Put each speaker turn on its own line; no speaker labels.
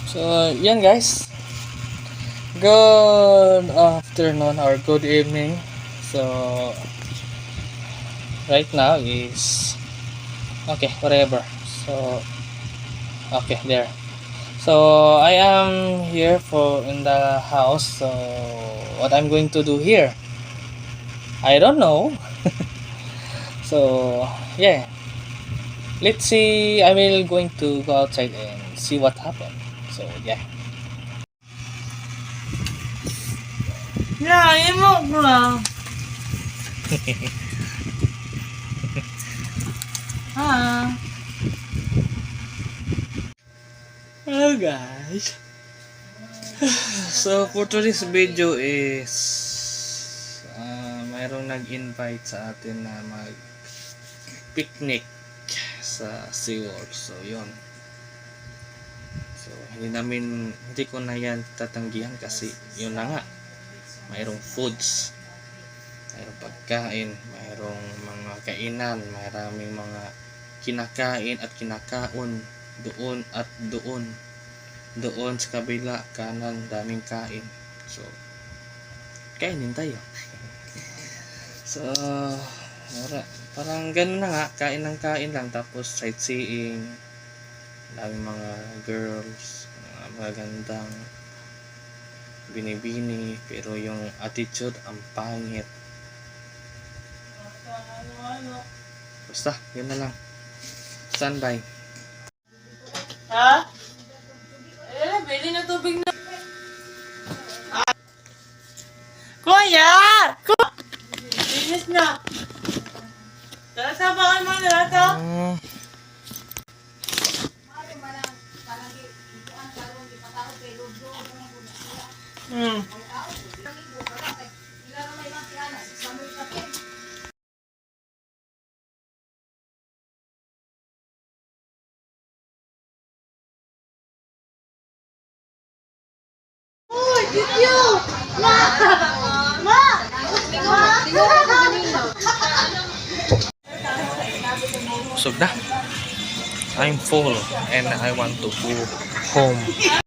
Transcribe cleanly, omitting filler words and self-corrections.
So, yan guys. Good afternoon or good evening. So, right now is okay, whatever. So, okay, there. So, I am here for in the house. So, what I'm going to do here, I don't know. So, yeah. Let's see. I will going to go outside and see what happened. So, yeah.
Ya, emo ko lang. Ha?
Hello guys. So for today's video is mayroong nag-invite sa atin na mag picnic sa SeaWorld. So yun. So hindi ko na yan tatanggihan kasi yun na nga. Mayroong foods, mayroong pagkain, mayroong mga kainan, maraming mga kinakain at kinakaon doon at doon sa kabila kanan, daming kain. So kainin tayo. So parang ganun na nga, kain ng kain lang, tapos sightseeing, daming mga girls, mga magandang binibini, pero yung attitude ang pangit. Basta yun na lang. Standby.
Ha? Eh, bili na tubig na. Kuya! Bilis na. Tara, sabakan mo na ito. Hmm. Uy, video! Ma! Ma!
Busog na. I'm full and I want to go home.